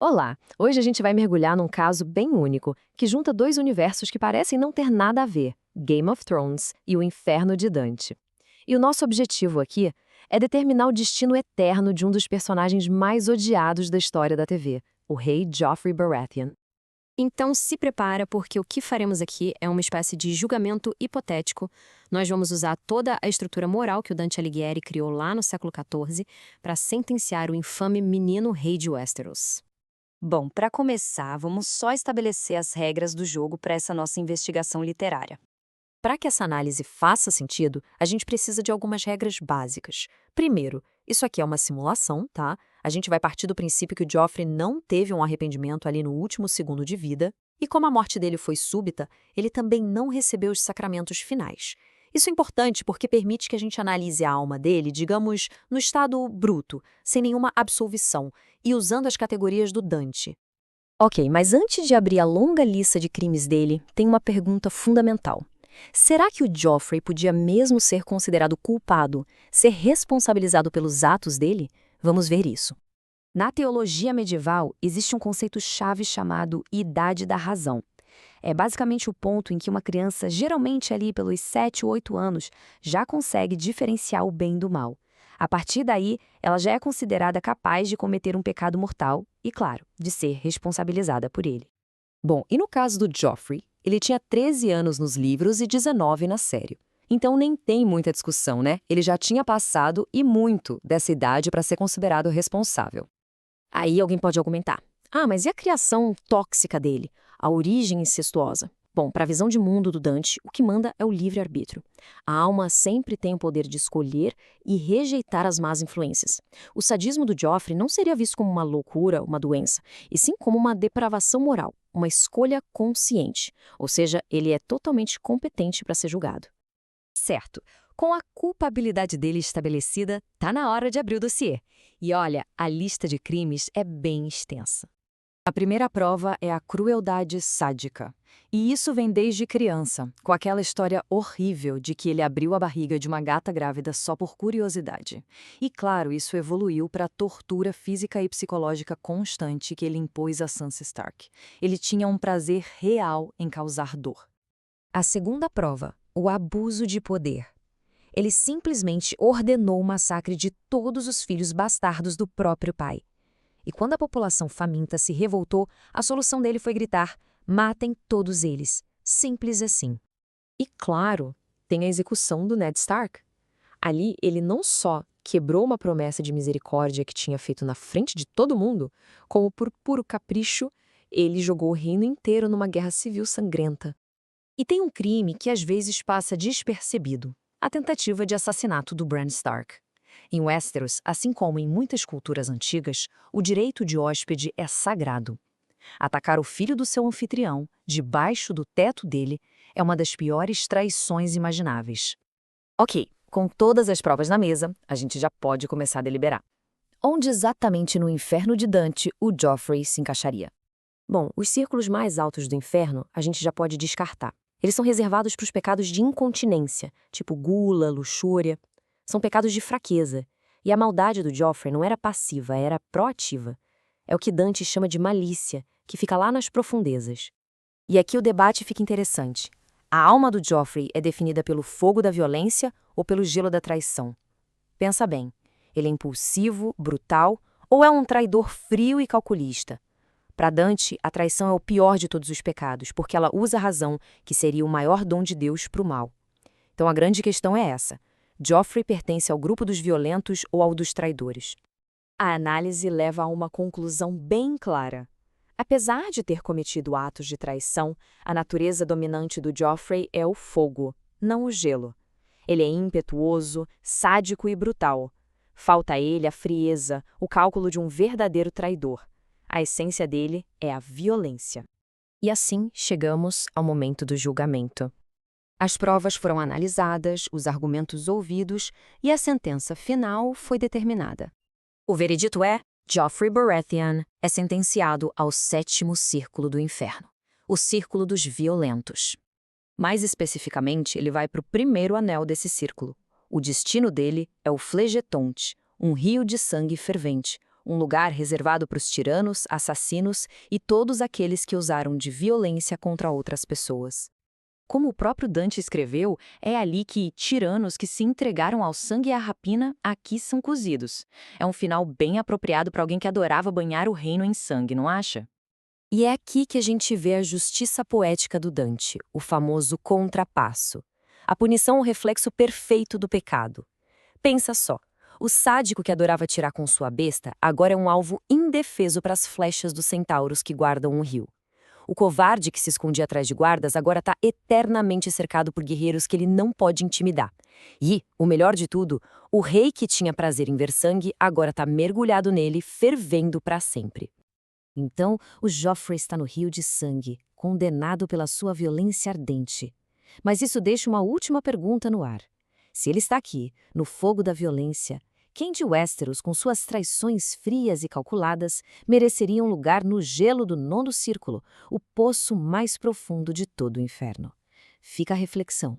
Olá! Hoje a gente vai mergulhar num caso bem único, que junta dois universos que parecem não ter nada a ver: Game of Thrones e o Inferno de Dante. E o nosso objetivo aqui é determinar o destino eterno de um dos personagens mais odiados da história da TV, o rei Joffrey Baratheon. Então se prepara, porque o que faremos aqui é uma espécie de julgamento hipotético. Nós vamos usar toda a estrutura moral que o Dante Alighieri criou lá no século XIV para sentenciar o infame menino rei de Westeros. Bom, para começar, vamos só estabelecer as regras do jogo para essa nossa investigação literária. Para que essa análise faça sentido, a gente precisa de algumas regras básicas. Primeiro, isso aqui é uma simulação, tá? A gente vai partir do princípio que o Joffrey não teve um arrependimento ali no último segundo de vida, e como a morte dele foi súbita, ele também não recebeu os sacramentos finais. Isso é importante porque permite que a gente analise a alma dele, digamos, no estado bruto, sem nenhuma absolvição, e usando as categorias do Dante. Ok, mas antes de abrir a longa lista de crimes dele, tem uma pergunta fundamental. Será que o Joffrey podia mesmo ser considerado culpado, ser responsabilizado pelos atos dele? Vamos ver isso. Na teologia medieval, existe um conceito-chave chamado idade da razão. É basicamente o ponto em que uma criança, geralmente ali pelos 7 ou 8 anos, já consegue diferenciar o bem do mal. A partir daí, ela já é considerada capaz de cometer um pecado mortal e, claro, de ser responsabilizada por ele. Bom, e no caso do Joffrey, ele tinha 13 anos nos livros e 19 na série. Então nem tem muita discussão, né? Ele já tinha passado e muito dessa idade para ser considerado responsável. Aí alguém pode argumentar: ah, mas e a criação tóxica dele? A origem incestuosa? Bom, para a visão de mundo do Dante, o que manda é o livre-arbítrio. A alma sempre tem o poder de escolher e rejeitar as más influências. O sadismo do Joffrey não seria visto como uma loucura, uma doença, e sim como uma depravação moral, uma escolha consciente. Ou seja, ele é totalmente competente para ser julgado. Certo. Com a culpabilidade dele estabelecida, tá na hora de abrir o dossiê. E olha, a lista de crimes é bem extensa. A primeira prova é a crueldade sádica. E isso vem desde criança, com aquela história horrível de que ele abriu a barriga de uma gata grávida só por curiosidade. E claro, isso evoluiu para a tortura física e psicológica constante que ele impôs a Sansa Stark. Ele tinha um prazer real em causar dor. A segunda prova, o abuso de poder. Ele simplesmente ordenou o massacre de todos os filhos bastardos do próprio pai. E quando a população faminta se revoltou, a solução dele foi gritar: matem todos eles. Simples assim. E claro, tem a execução do Ned Stark. Ali, ele não só quebrou uma promessa de misericórdia que tinha feito na frente de todo mundo, como por puro capricho, ele jogou o reino inteiro numa guerra civil sangrenta. E tem um crime que às vezes passa despercebido: a tentativa de assassinato do Bran Stark. Em Westeros, assim como em muitas culturas antigas, o direito de hóspede é sagrado. Atacar o filho do seu anfitrião, debaixo do teto dele, é uma das piores traições imagináveis. Ok, com todas as provas na mesa, a gente já pode começar a deliberar. Onde exatamente no Inferno de Dante o Joffrey se encaixaria? Bom, os círculos mais altos do inferno a gente já pode descartar. Eles são reservados para os pecados de incontinência, tipo gula, luxúria. São pecados de fraqueza. E a maldade do Joffrey não era passiva, era proativa. É o que Dante chama de malícia, que fica lá nas profundezas. E aqui o debate fica interessante. A alma do Joffrey é definida pelo fogo da violência ou pelo gelo da traição? Pensa bem, ele é impulsivo, brutal ou é um traidor frio e calculista? Para Dante, a traição é o pior de todos os pecados, porque ela usa a razão, que seria o maior dom de Deus, para o mal. Então a grande questão é essa: Joffrey pertence ao grupo dos violentos ou ao dos traidores? A análise leva a uma conclusão bem clara. Apesar de ter cometido atos de traição, a natureza dominante do Joffrey é o fogo, não o gelo. Ele é impetuoso, sádico e brutal. Falta a ele a frieza, o cálculo de um verdadeiro traidor. A essência dele é a violência. E assim chegamos ao momento do julgamento. As provas foram analisadas, os argumentos ouvidos e a sentença final foi determinada. O veredito é: Joffrey Baratheon é sentenciado ao 7º círculo do inferno, o círculo dos violentos. Mais especificamente, ele vai para o primeiro anel desse círculo. O destino dele é o Phlegethonte, um rio de sangue fervente, um lugar reservado para os tiranos, assassinos e todos aqueles que usaram de violência contra outras pessoas. Como o próprio Dante escreveu, é ali que tiranos que se entregaram ao sangue e à rapina aqui são cozidos. É um final bem apropriado para alguém que adorava banhar o reino em sangue, não acha? E é aqui que a gente vê a justiça poética do Dante, o famoso contrapasso. A punição é o reflexo perfeito do pecado. Pensa só, o sádico que adorava atirar com sua besta agora é um alvo indefeso para as flechas dos centauros que guardam o rio. O covarde que se escondia atrás de guardas agora está eternamente cercado por guerreiros que ele não pode intimidar. E, o melhor de tudo, o rei que tinha prazer em ver sangue agora está mergulhado nele, fervendo para sempre. Então, o Joffrey está no rio de sangue, condenado pela sua violência ardente. Mas isso deixa uma última pergunta no ar. Se ele está aqui, no fogo da violência, quem de Westeros, com suas traições frias e calculadas, mereceria um lugar no gelo do nono círculo, o poço mais profundo de todo o inferno? Fica a reflexão.